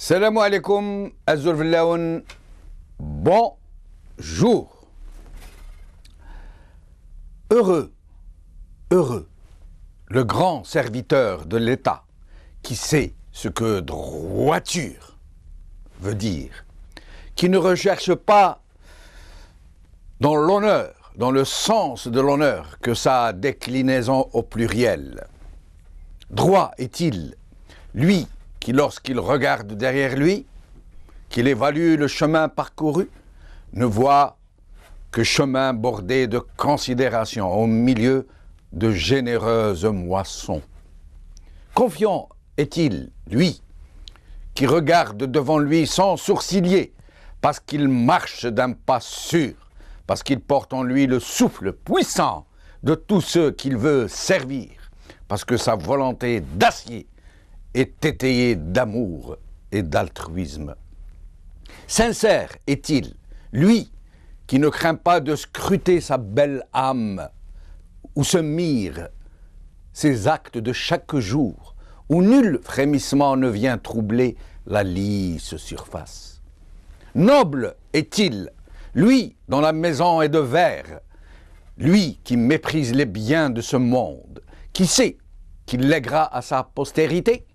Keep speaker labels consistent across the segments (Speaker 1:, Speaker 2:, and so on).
Speaker 1: Salam alaikum, Azur Villaoun, bonjour. Heureux, le grand serviteur de l'État qui sait ce que droiture veut dire, qui ne recherche pas dans l'honneur, dans le sens de l'honneur, que sa déclinaison au pluriel. Droit est-il, lui, qui, lorsqu'il regarde derrière lui, qu'il évalue le chemin parcouru, ne voit que chemin bordé de considération au milieu de généreuses moissons. Confiant est-il, lui, qui regarde devant lui sans sourciller, parce qu'il marche d'un pas sûr, parce qu'il porte en lui le souffle puissant de tous ceux qu'il veut servir, parce que sa volonté d'acier est étayé d'amour et d'altruisme. Sincère est-il, lui, qui ne craint pas de scruter sa belle âme, ou se mire ses actes de chaque jour, où nul frémissement ne vient troubler la lisse surface. Noble est-il, lui, dont la maison est de verre, lui qui méprise les biens de ce monde, qui sait qu'il lèguera à sa postérité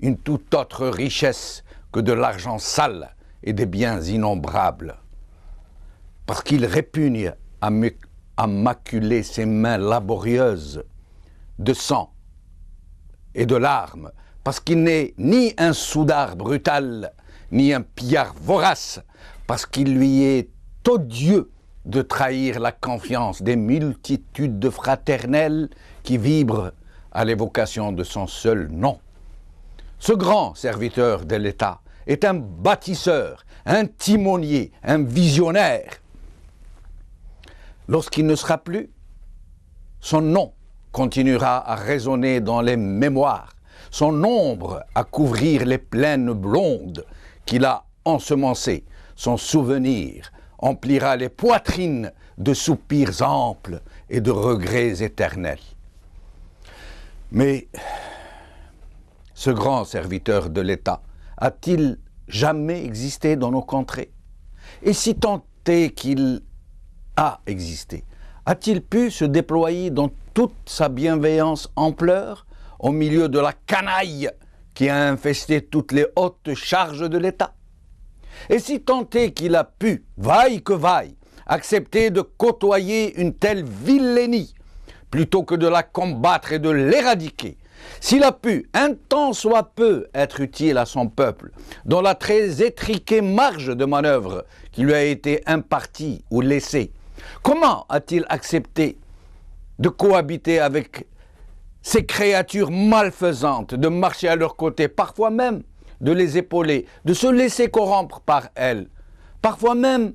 Speaker 1: une toute autre richesse que de l'argent sale et des biens innombrables, parce qu'il répugne à maculer ses mains laborieuses de sang et de larmes, parce qu'il n'est ni un soudard brutal, ni un pillard vorace, parce qu'il lui est odieux de trahir la confiance des multitudes de fraternels qui vibrent à l'évocation de son seul nom. Ce grand serviteur de l'État est un bâtisseur, un timonier, un visionnaire. Lorsqu'il ne sera plus, son nom continuera à résonner dans les mémoires, son ombre à couvrir les plaines blondes qu'il a ensemencées, son souvenir emplira les poitrines de soupirs amples et de regrets éternels. Mais ce grand serviteur de l'État a-t-il jamais existé dans nos contrées? Et si tant est qu'il a existé, a-t-il pu se déployer dans toute sa bienveillance ampleur au milieu de la canaille qui a infesté toutes les hautes charges de l'État? Et si tant est qu'il a pu, vaille que vaille, accepter de côtoyer une telle vilainie plutôt que de la combattre et de l'éradiquer, s'il a pu, un tant soit peu, être utile à son peuple, dans la très étriquée marge de manœuvre qui lui a été impartie ou laissée, comment a-t-il accepté de cohabiter avec ces créatures malfaisantes, de marcher à leur côté, parfois même de les épauler, de se laisser corrompre par elles, parfois même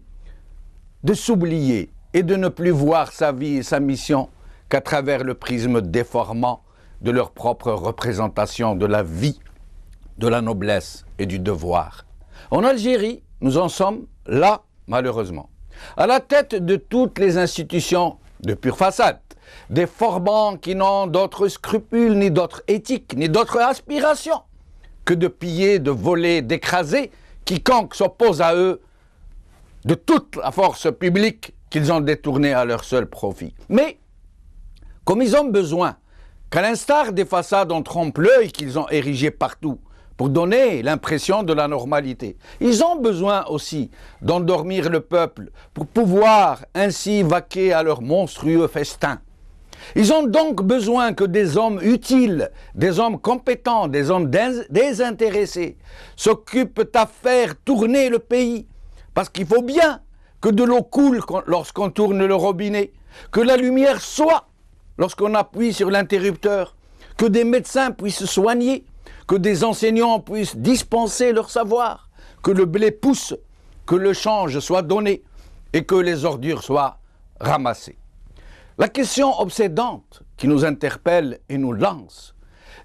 Speaker 1: de s'oublier et de ne plus voir sa vie et sa mission qu'à travers le prisme déformant de leur propre représentation de la vie, de la noblesse et du devoir. En Algérie, nous en sommes là, malheureusement, à la tête de toutes les institutions de pure façade, des forbans qui n'ont d'autres scrupules, ni d'autres éthiques, ni d'autres aspirations que de piller, de voler, d'écraser quiconque s'oppose à eux de toute la force publique qu'ils ont détournée à leur seul profit. Mais, comme ils ont besoin, qu'à l'instar des façades en trompe-l'œil qu'ils ont érigées partout pour donner l'impression de la normalité, ils ont besoin aussi d'endormir le peuple pour pouvoir ainsi vaquer à leur monstrueux festin. Ils ont donc besoin que des hommes utiles, des hommes compétents, des hommes désintéressés s'occupent à faire tourner le pays. Parce qu'il faut bien que de l'eau coule lorsqu'on tourne le robinet, que la lumière soit lorsqu'on appuie sur l'interrupteur, que des médecins puissent soigner, que des enseignants puissent dispenser leur savoir, que le blé pousse, que le change soit donné et que les ordures soient ramassées. La question obsédante qui nous interpelle et nous lance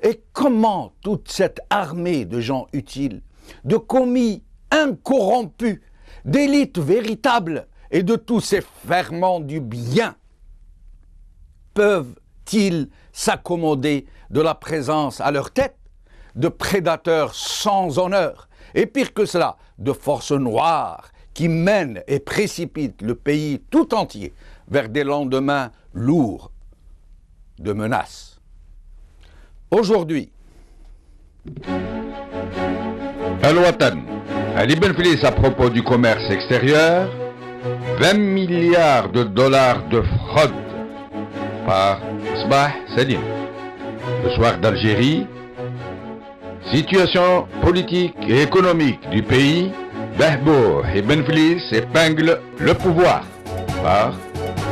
Speaker 1: est comment toute cette armée de gens utiles, de commis incorrompus, d'élites véritables et de tous ces ferments du bien peuvent-ils s'accommoder de la présence à leur tête de prédateurs sans honneur Et pire que cela, de forces noires qui mènent et précipitent le pays tout entier vers des lendemains lourds de menaces. Aujourd'hui,
Speaker 2: Al-Watan, Ali Ben Feliz à propos du commerce extérieur, 20 milliards de dollars de fraude par Sbah Salim. Le soir d'Algérie, situation politique et économique du pays, Bahbour et Ben Feliz épinglent le pouvoir par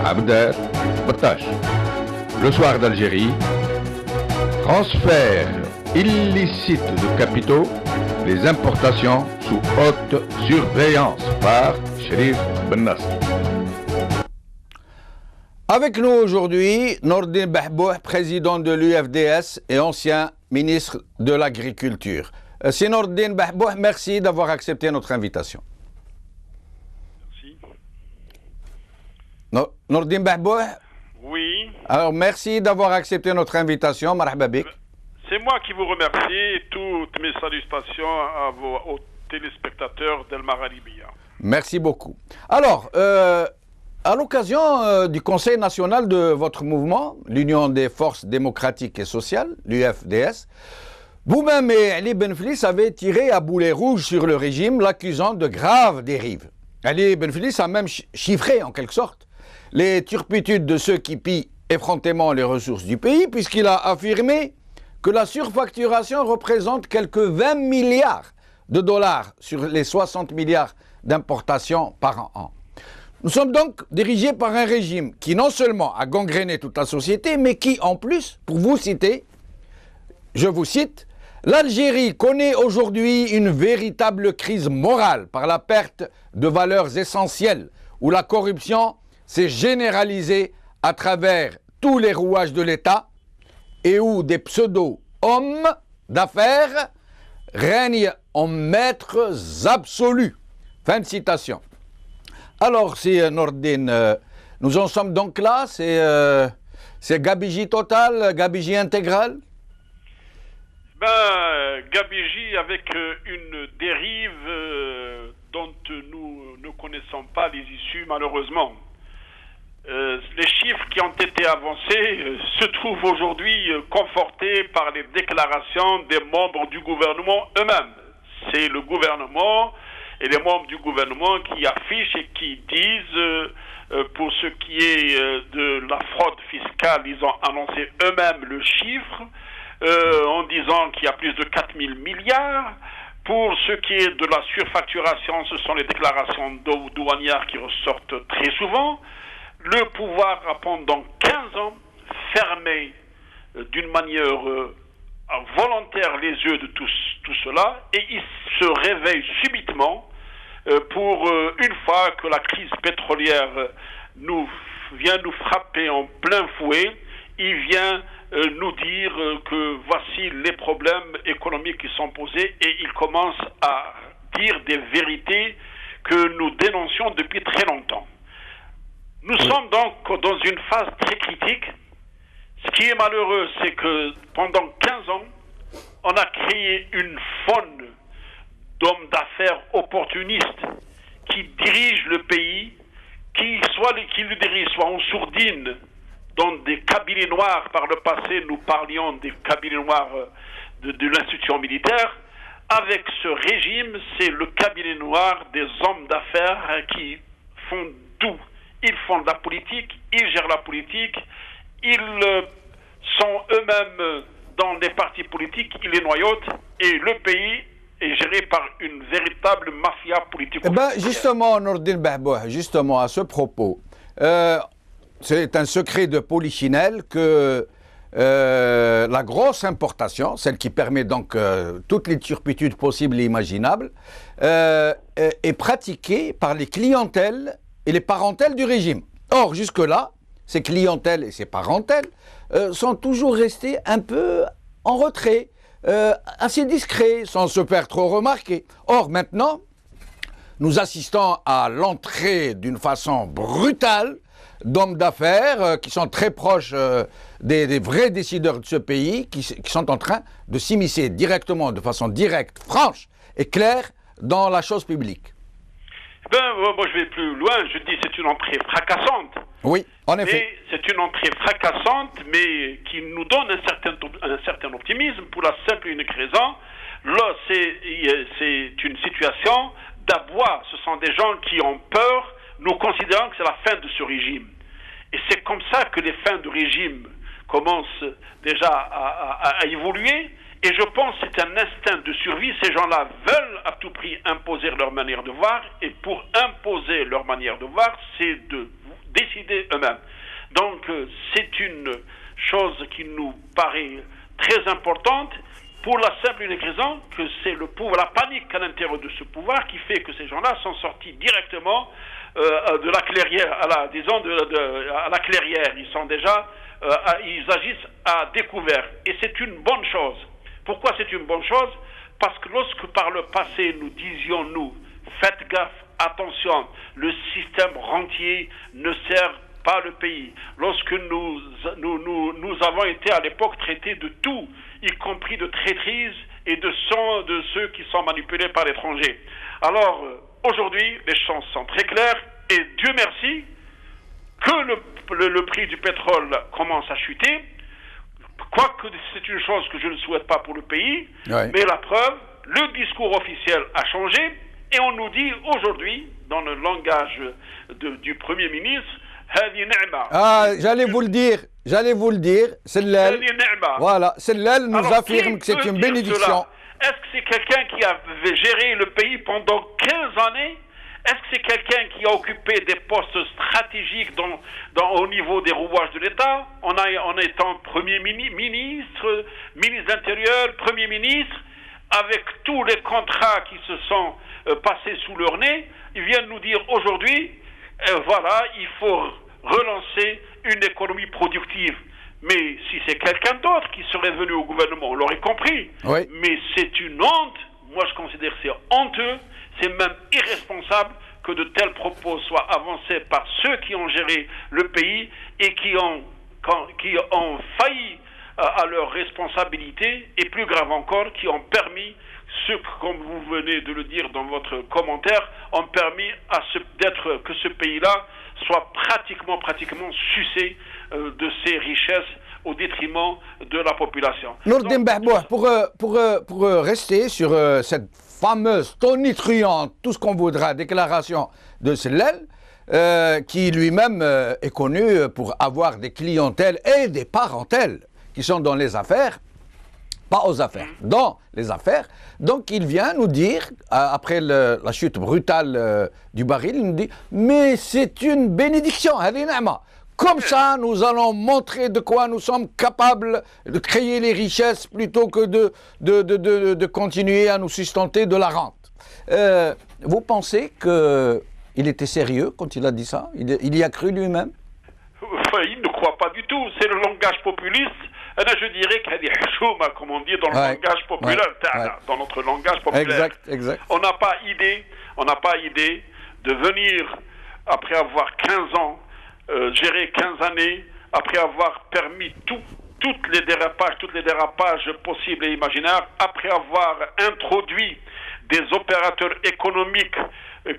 Speaker 2: Abdel Battash. Le soir d'Algérie, transfert illicite de capitaux, les importations sous haute surveillance par Cherif Ben Nasser.
Speaker 1: avec nous aujourd'hui, Nordine Bahbour, président de l'UFDS et ancien ministre de l'Agriculture. C'est Nordine Bahbour, merci d'avoir accepté notre invitation.
Speaker 3: Merci.
Speaker 1: Nordine Bahbour,
Speaker 3: Oui,
Speaker 1: alors merci d'avoir accepté notre invitation. Marhaba bik.
Speaker 3: c'est moi qui vous remercie et toutes mes salutations aux téléspectateurs d'El Maralibia.
Speaker 1: Merci beaucoup. Alors, à l'occasion du Conseil national de votre mouvement, l'Union des forces démocratiques et sociales, l'UFDS, vous-même et Ali Ben Feliz avez tiré à boulet rouge sur le régime, l'accusant de graves dérives. Ali Ben Feliz a même chiffré, en quelque sorte, les turpitudes de ceux qui pillent effrontément les ressources du pays, puisqu'il a affirmé que la surfacturation représente quelques 20 milliards de dollars sur les 60 milliards d'importations par an. Nous sommes donc dirigés par un régime qui non seulement a gangréné toute la société, mais qui, en plus, pour vous citer, je vous cite, « L'Algérie connaît aujourd'hui une véritable crise morale par la perte de valeurs essentielles, où la corruption s'est généralisée à travers tous les rouages de l'État et où des pseudo-hommes d'affaires règnent en maîtres absolus. » Fin de citation. Alors, c'est Nordine, nous en sommes donc là, c'est gabegie totale, gabegie intégrale?
Speaker 3: Gabegie avec une dérive dont nous ne connaissons pas les issues malheureusement. Les chiffres qui ont été avancés se trouvent aujourd'hui confortés par les déclarations des membres du gouvernement eux-mêmes. C'est le gouvernement et les membres du gouvernement qui affichent et qui disent, pour ce qui est de la fraude fiscale, ils ont annoncé eux-mêmes le chiffre, en disant qu'il y a plus de 4 000 milliards. Pour ce qui est de la surfacturation, ce sont les déclarations douanières qui ressortent très souvent. Le pouvoir a pendant 15 ans fermé d'une manière volontaire les yeux de tout cela et il se réveille subitement pour une fois que la crise pétrolière vient nous frapper en plein fouet, il vient nous dire que voici les problèmes économiques qui sont posés et il commence à dire des vérités que nous dénoncions depuis très longtemps. Nous sommes donc dans une phase très critique. Ce qui est malheureux, c'est que pendant 15 ans, on a créé une faune d'hommes d'affaires opportunistes qui dirigent le pays, qui le dirigent soit en sourdine, dans des cabinets noirs. Par le passé, nous parlions des cabinets noirs de l'institution militaire. Avec ce régime, c'est le cabinet noir des hommes d'affaires qui font tout. Ils font de la politique, ils gèrent la politique, ils sont eux-mêmes dans les partis politiques, ils les noyautent et le pays est géré par une véritable mafia politique.
Speaker 1: Justement, Nordine Bahbour, justement à ce propos, c'est un secret de polichinelle que la grosse importation, celle qui permet donc toutes les turpitudes possibles et imaginables, est pratiquée par les clientèles et les parentèles du régime. Or, jusque-là, ces clientèles et ces parentèles sont toujours restés un peu en retrait, assez discrets, sans se faire trop remarquer. Or, maintenant, nous assistons à l'entrée d'une façon brutale d'hommes d'affaires qui sont très proches des vrais décideurs de ce pays, qui sont en train de s'immiscer directement, de façon directe, franche et clair dans la chose publique.
Speaker 3: Ben, moi je vais plus loin, je dis c'est une entrée fracassante.
Speaker 1: Oui, en effet.
Speaker 3: Mais c'est une entrée fracassante, mais qui nous donne un certain optimisme pour la simple et unique raison. Là, c'est une situation d'abord. Ce sont des gens qui ont peur, nous considérons que c'est la fin de ce régime. Et c'est comme ça que les fins de régime commencent déjà à évoluer. Et je pense que c'est un instinct de survie. Ces gens-là veulent à tout prix imposer leur manière de voir. Et pour imposer leur manière de voir, c'est de décider eux-mêmes. Donc, c'est une chose qui nous paraît très importante pour la simple et unique raison que c'est le pouvoir, la panique à l'intérieur de ce pouvoir qui fait que ces gens-là sont sortis directement de la clairière, à la clairière. Ils sont déjà, ils agissent à découvert. Et c'est une bonne chose. Pourquoi c'est une bonne chose? Parce que lorsque par le passé nous disions, faites gaffe, attention, le système rentier ne sert pas le pays. Lorsque nous avons été à l'époque traités de tout, y compris de traîtrise et de ceux qui sont manipulés par l'étranger. Alors, aujourd'hui, les choses sont très claires et Dieu merci que le prix du pétrole commence à chuter. Quoique c'est une chose que je ne souhaite pas pour le pays, ouais. Mais la preuve, le discours officiel a changé et on nous dit aujourd'hui, dans le langage du Premier ministre,
Speaker 1: j'allais vous le dire, Sellal, voilà, Sellal nous affirme que c'est une bénédiction.
Speaker 3: Est-ce que c'est quelqu'un qui avait géré le pays pendant 15 années? Est-ce que c'est quelqu'un qui a occupé des postes stratégiques au niveau des rouages de l'État, en étant Premier ministre, ministre de l'Intérieur, Premier ministre, avec tous les contrats qui se sont passés sous leur nez? Ils viennent nous dire aujourd'hui, voilà, il faut relancer une économie productive. Mais si c'est quelqu'un d'autre qui serait venu au gouvernement, on l'aurait compris. Oui. Mais c'est une honte. Moi, je considère que c'est honteux. C'est même irresponsable que de tels propos soient avancés par ceux qui ont géré le pays et qui ont failli à leur responsabilité, et plus grave encore, qui ont permis, comme vous venez de le dire dans votre commentaire, ont permis que ce pays-là soit pratiquement sucé de ses richesses au détriment de la population.
Speaker 1: Nourdin Bahboua, pour rester sur cette fameuse, tonitruante, tout ce qu'on voudra, déclaration de Sellal, qui lui-même est connu pour avoir des clientèles et des parentèles qui sont dans les affaires, pas aux affaires, dans les affaires. Donc il vient nous dire, après la chute brutale du baril, il nous dit « Mais c'est une bénédiction, comme ça, nous allons montrer de quoi nous sommes capables de créer les richesses plutôt que de continuer à nous sustenter de la rente. » Vous pensez qu'il était sérieux quand il a dit ça? Il y a cru lui-même?
Speaker 3: Il ne croit pas du tout. C'est le langage populiste. Je dirais qu'il y a des chouma, comme on dit dans le langage populaire, dans notre langage populaire.
Speaker 1: Exact.
Speaker 3: On n'a pas idée de venir, après avoir 15 ans, gérer 15 années, après avoir permis tous les dérapages possibles et imaginaires, après avoir introduit des opérateurs économiques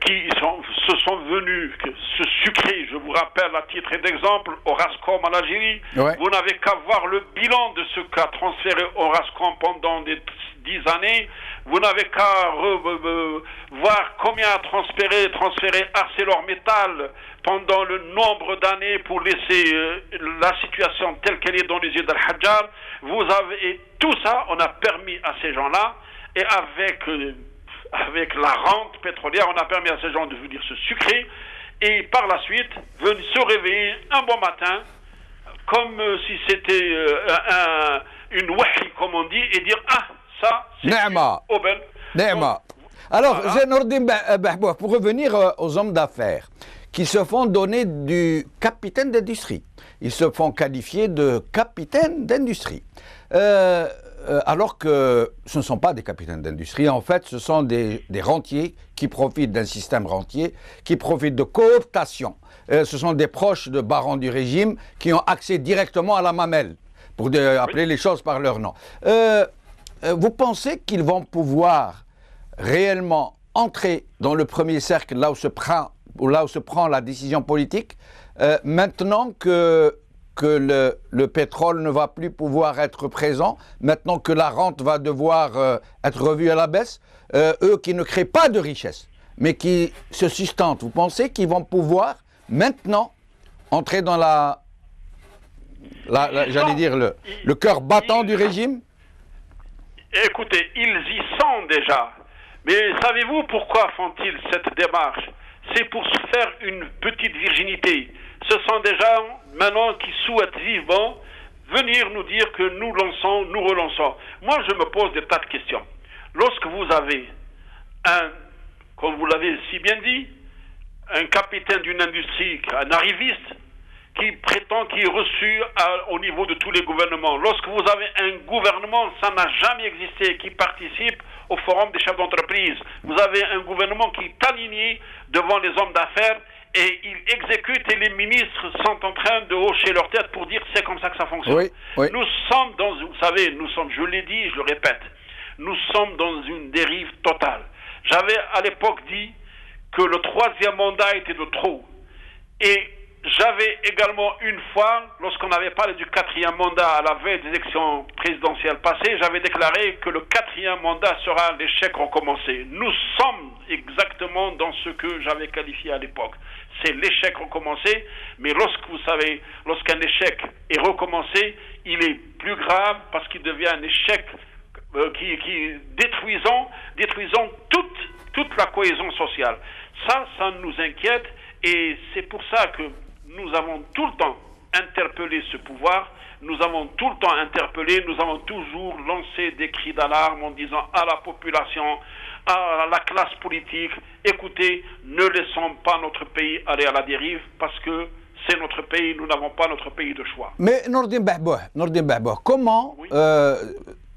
Speaker 3: qui se sont venus se sucrer. Je vous rappelle, à titre d'exemple, Orascom en Algérie. Ouais. Vous n'avez qu'à voir le bilan de ce qu'a transféré Orascom pendant des 10 années. Vous n'avez qu'à voir combien a transféré ArcelorMittal pendant le nombre d'années pour laisser la situation telle qu'elle est dans les yeux d'Al-Hajjar. Et tout ça, on a permis à ces gens-là, et avec la rente pétrolière, on a permis à ces gens de venir se sucrer et par la suite venir se réveiller un bon matin comme si c'était une wahi, comme on dit, et dire « Ah, ça, c'est aubaine. »
Speaker 1: Alors, Nourdin Bahboua, pour revenir aux hommes d'affaires qui se font donner du capitaine d'industrie, ils se font qualifier de capitaine d'industrie. Alors que ce ne sont pas des capitaines d'industrie, en fait, ce sont des rentiers qui profitent d'un système rentier, qui profitent de cooptation. Ce sont des proches de barons du régime qui ont accès directement à la mamelle, pour appeler les choses par leur nom. Vous pensez qu'ils vont pouvoir réellement entrer dans le premier cercle, là où se prend la décision politique, maintenant que le pétrole ne va plus pouvoir être présent, maintenant que la rente va devoir être revue à la baisse, eux qui ne créent pas de richesse, mais qui se sustentent, vous pensez qu'ils vont pouvoir maintenant entrer dans j'allais dire, le cœur battant du régime?
Speaker 3: Écoutez, ils y sont déjà. Mais savez-vous pourquoi font-ils cette démarche? C'est pour se faire une petite virginité. Ce sont des gens maintenant qui souhaitent vivement venir nous dire que nous lançons, nous relançons. Moi, je me pose des tas de questions. Lorsque vous avez comme vous l'avez si bien dit, un capitaine d'une industrie, un arriviste, qui prétend qu'il est reçu au niveau de tous les gouvernements. Lorsque vous avez un gouvernement, ça n'a jamais existé, qui participe au forum des chefs d'entreprise. Vous avez un gouvernement qui est aligné devant les hommes d'affaires et il exécute et les ministres sont en train de hocher leur tête pour dire c'est comme ça que ça fonctionne.
Speaker 1: Oui, oui.
Speaker 3: Nous sommes dans, vous savez, je l'ai dit, je le répète, nous sommes dans une dérive totale. J'avais à l'époque dit que le 3e mandat était de trop. Et j'avais également une fois, lorsqu'on avait parlé du 4e mandat à la veille des élections présidentielles passées, j'avais déclaré que le 4e mandat sera l'échec recommencé. Nous sommes exactement dans ce que j'avais qualifié à l'époque. C'est l'échec recommencé, mais vous savez, lorsqu'un échec est recommencé, il est plus grave parce qu'il devient un échec qui détruisant toute la cohésion sociale. Ça nous inquiète et c'est pour ça que nous avons tout le temps interpellé ce pouvoir, nous avons tout le temps interpellé, nous avons toujours lancé des cris d'alarme en disant à la population, à la classe politique, écoutez, ne laissons pas notre pays aller à la dérive parce que c'est notre pays, nous n'avons pas notre pays de choix.
Speaker 1: Mais Nordin Bahboh, comment, oui.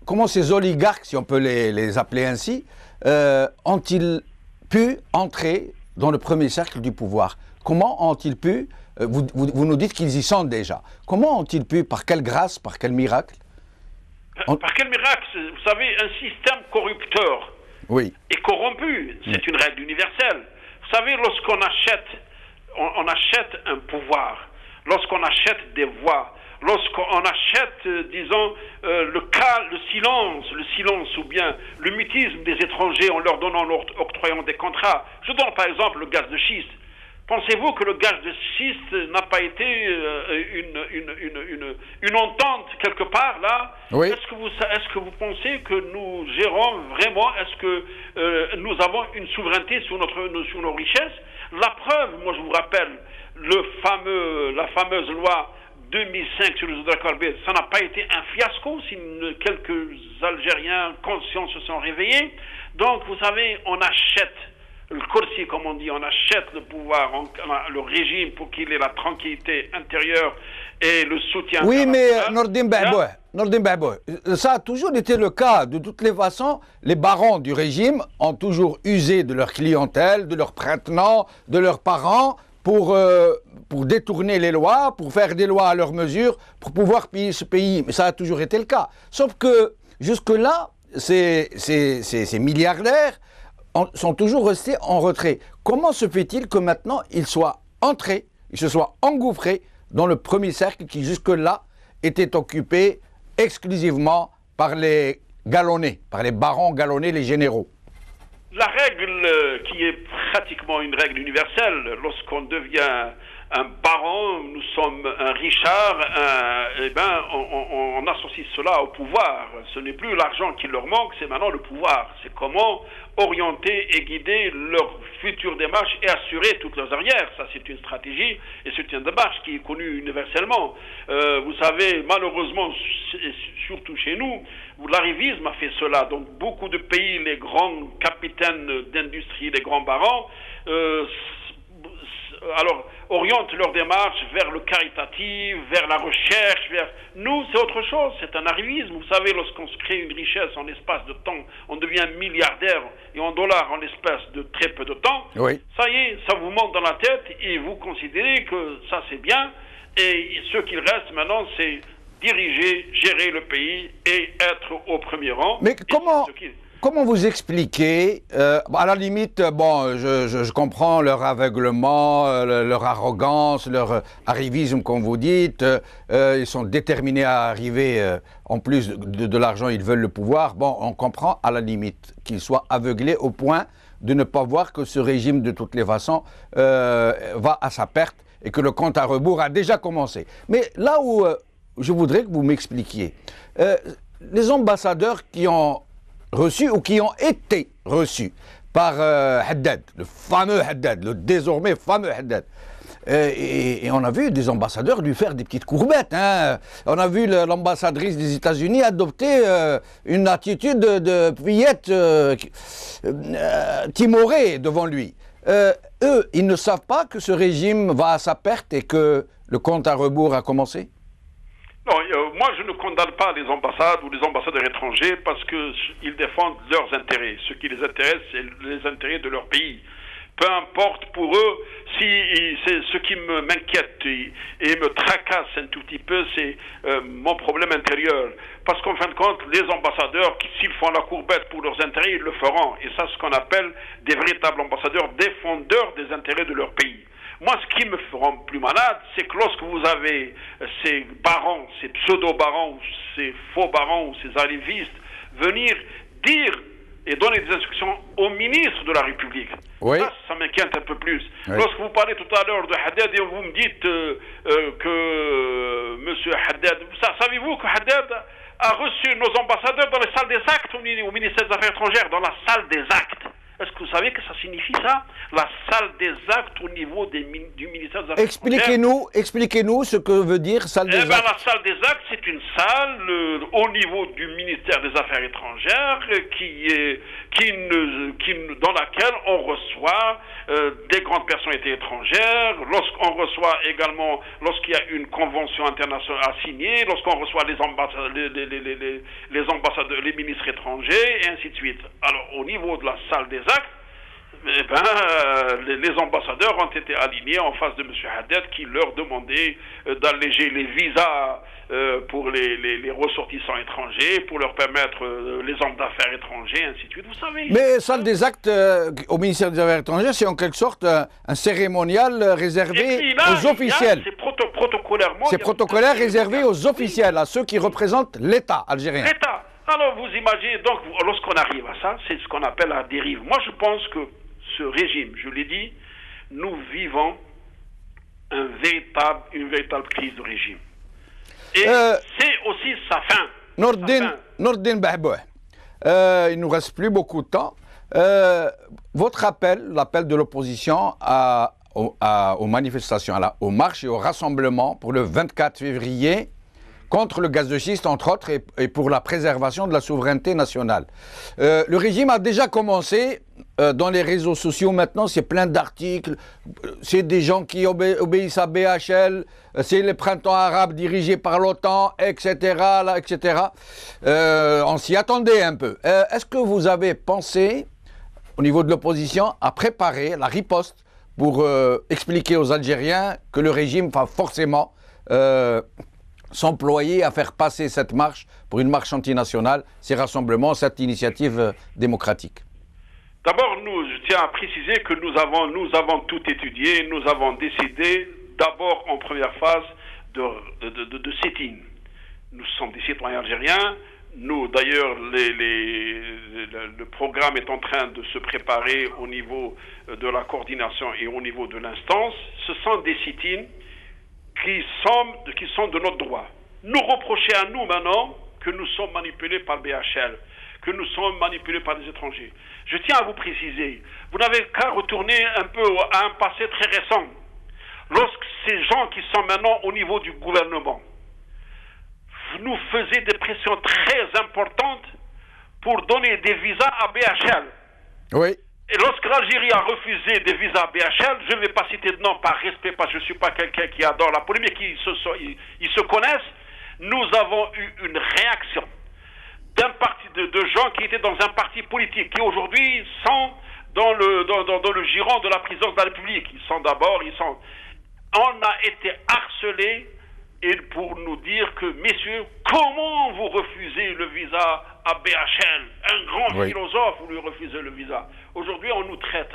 Speaker 1: Comment ces oligarques, si on peut les appeler ainsi, ont-ils pu entrer dans le premier cercle du pouvoir? Comment ont-ils pu, vous nous dites qu'ils y sont déjà, comment ont-ils pu, par quelle grâce, par quel miracle?
Speaker 3: Par quel miracle? Vous savez, un système corrupteur et corrompu, c'est une règle universelle. Vous savez, lorsqu'on achète, on achète un pouvoir, lorsqu'on achète des voix, lorsqu'on achète, disons, le silence ou bien le mutisme des étrangers en leur octroyant des contrats. Je donne par exemple le gaz de schiste. Pensez-vous que le gaz de schiste n'a pas été une entente quelque part là? Oui. Est-ce que vous pensez que nous gérons vraiment? Est-ce que nous avons une souveraineté sur nos richesses? La preuve, moi je vous rappelle, la fameuse loi 2005 sur les hydrocarbures, ça n'a pas été un fiasco si quelques Algériens conscients se sont réveillés. Donc, vous savez, on achète le corsi, comme on dit, on achète le pouvoir, le régime pour qu'il ait la tranquillité intérieure et le soutien.
Speaker 1: Oui, mais Nordin Bahboh, ça a toujours été le cas. De toutes les façons, les barons du régime ont toujours usé de leur clientèle, de leurs prête-noms, de leurs parents, pour détourner les lois, pour faire des lois à leur mesure, pour pouvoir piller ce pays. Mais ça a toujours été le cas. Sauf que, jusque-là, ces milliardaires sont toujours restés en retrait. Comment se fait-il que maintenant, ils soient entrés, ils se soient engouffrés dans le premier cercle qui, jusque-là, était occupé exclusivement par les galonnés, par les barons galonnés, les généraux?
Speaker 3: La règle qui est pratiquement une règle universelle, lorsqu'on devient un baron, nous sommes un Richard, on associe cela au pouvoir. Ce n'est plus l'argent qui leur manque, c'est maintenant le pouvoir. C'est comment orienter et guider leur future démarche et assurer toutes leurs arrières. Ça, c'est une stratégie et c'est une démarche qui est connue universellement. Vous savez, malheureusement, surtout chez nous, l'arrivisme a fait cela. Donc, beaucoup de pays, les grands capitaines d'industrie, les grands barons, orientent leur démarche vers le caritatif, vers la recherche, Nous, c'est autre chose, c'est un arrivisme. Vous savez, lorsqu'on se crée une richesse en l'espace de temps, on devient milliardaire et en dollars en l'espace de très peu de temps. Oui. Ça y est, ça vous monte dans la tête et vous considérez que ça c'est bien. Et ce qu'il reste maintenant, c'est diriger, gérer le pays et être au premier rang.
Speaker 1: Mais comment vous expliquez, à la limite, bon, je comprends leur aveuglement, leur arrogance, leur arrivisme, comme vous dites, ils sont déterminés à arriver, en plus de l'argent, ils veulent le pouvoir. Bon, on comprend à la limite qu'ils soient aveuglés au point de ne pas voir que ce régime, de toutes les façons, va à sa perte et que le compte à rebours a déjà commencé. Mais là où je voudrais que vous m'expliquiez, les ambassadeurs qui ont reçus ou qui ont été reçus par Haddad, le fameux Haddad, le désormais fameux Haddad. Et on a vu des ambassadeurs lui faire des petites courbettes. Hein. On a vu l'ambassadrice des États-Unis adopter une attitude de fillette timorée devant lui. Eux, ils ne savent pas que ce régime va à sa perte et que le compte à rebours a commencé?
Speaker 3: Non, moi je ne condamne pas les ambassades ou les ambassadeurs étrangers parce qu'ils défendent leurs intérêts. Ce qui les intéresse, c'est les intérêts de leur pays. Peu importe pour eux, si c'est ce qui m'inquiète et me tracasse un tout petit peu, c'est mon problème intérieur. Parce qu'en fin de compte, les ambassadeurs, s'ils font la courbette pour leurs intérêts, ils le feront. Et ça, ce qu'on appelle des véritables ambassadeurs défendeurs des intérêts de leur pays. Moi, ce qui me rend plus malade, c'est que lorsque vous avez ces barons, ces pseudo-barons, ces faux barons, ces arrivistes, venir dire et donner des instructions au ministre de la République.
Speaker 1: Oui.
Speaker 3: Ça m'inquiète un peu plus.
Speaker 1: Oui.
Speaker 3: Lorsque vous parlez tout à l'heure de Haddad et vous me dites que M. Haddad... Savez-vous que Haddad a reçu nos ambassadeurs dans les salles des actes au ministère des Affaires étrangères, dans la salle des actes? Est-ce que vous savez que ça signifie ça? La salle des actes au niveau du ministère des Affaires étrangères.
Speaker 1: Expliquez-nous ce que veut dire salle des actes.
Speaker 3: La salle des actes, c'est une salle au niveau du ministère des Affaires étrangères dans laquelle on reçoit des grandes personnalités étrangères, lorsqu'on reçoit également, lorsqu'il y a une convention internationale à signer, lorsqu'on reçoit les ambassadeurs, les ministres étrangers, et ainsi de suite. Alors, au niveau de la salle des actes, les ambassadeurs ont été alignés en face de M. Haddad qui leur demandait d'alléger les visas pour les ressortissants étrangers, pour leur permettre les hommes d'affaires étrangers, ainsi de suite. Vous savez.
Speaker 1: Mais salle des actes au ministère des Affaires étrangères, c'est en quelque sorte un cérémonial réservé aux officiels.
Speaker 3: C'est protocolairement.
Speaker 1: C'est protocolaire réservé aux officiels, à ceux qui représentent l'État algérien.
Speaker 3: L'État. Alors vous imaginez, donc lorsqu'on arrive à ça, c'est ce qu'on appelle la dérive. Moi je pense que ce régime, je l'ai dit, nous vivons une véritable crise de régime. Et c'est aussi sa fin.
Speaker 1: Nordine Bahbouh, il nous reste plus beaucoup de temps. Votre appel, l'appel de l'opposition aux manifestations, aux marches et aux rassemblements pour le 24 février, contre le gaz de schiste, entre autres, et pour la préservation de la souveraineté nationale. Le régime a déjà commencé, dans les réseaux sociaux maintenant, c'est plein d'articles, c'est des gens qui obéissent à BHL, c'est les printemps arabes dirigés par l'OTAN, etc. etc. On s'y attendait un peu. Est-ce que vous avez pensé, au niveau de l'opposition, à préparer la riposte pour expliquer aux Algériens que le régime va forcément s'employer à faire passer cette marche pour une marche antinationale, ces rassemblements, cette initiative démocratique?
Speaker 3: D'abord, je tiens à préciser que nous avons tout étudié, nous avons décidé d'abord en première phase de sit-in. Nous sommes des citoyens algériens. Nous, d'ailleurs, le programme est en train de se préparer au niveau de la coordination et au niveau de l'instance. Ce sont des sit-in qui sont de notre droit. Nous reprocher à nous maintenant que nous sommes manipulés par BHL, que nous sommes manipulés par des étrangers. Je tiens à vous préciser, vous n'avez qu'à retourner un peu à un passé très récent. Lorsque ces gens qui sont maintenant au niveau du gouvernement nous faisaient des pressions très importantes pour donner des visas à BHL.
Speaker 1: Oui.
Speaker 3: Et lorsque l'Algérie a refusé des visas à BHL, je ne vais pas citer de nom par respect, parce que je ne suis pas quelqu'un qui adore la polémique, ils se connaissent, nous avons eu une réaction de gens qui étaient dans un parti politique, qui aujourd'hui sont dans le giron de la présidence de la République. On a été harcelés et pour nous dire que, messieurs, comment vous refusez le visa à BHL, un grand philosophe, vous lui refusez le visa. Aujourd'hui, on nous traite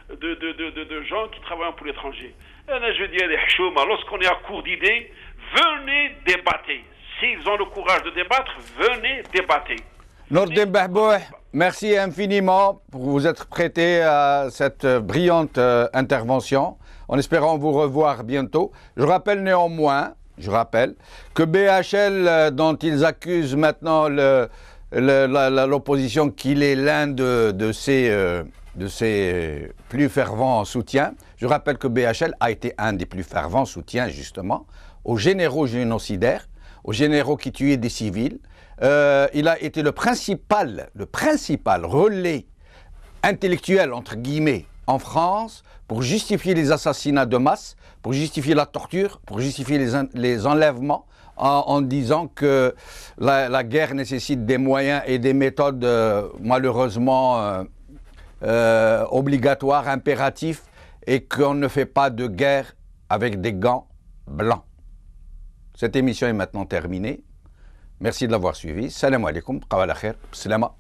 Speaker 3: de gens qui travaillent pour l'étranger. Je dis à les Hchouma, lorsqu'on est à court d'idées, venez débattre. S'ils ont le courage de débattre, venez débattre.
Speaker 1: Nordin Bahbouh, merci infiniment pour vous être prêté à cette brillante intervention, en espérant vous revoir bientôt. Je rappelle néanmoins, que BHL, dont ils accusent maintenant l'opposition, qu'il est l'un de ses plus fervents soutiens, je rappelle que BHL a été un des plus fervents soutiens, justement, aux généraux génocidaires, aux généraux qui tuaient des civils. Il a été le principal relais intellectuel, entre guillemets, en France, pour justifier les assassinats de masse, pour justifier la torture, pour justifier les enlèvements, en disant que la guerre nécessite des moyens et des méthodes malheureusement obligatoires, impératifs, et qu'on ne fait pas de guerre avec des gants blancs. Cette émission est maintenant terminée. Merci de l'avoir suivi. Salam alaikum. Qawala khair. Salama.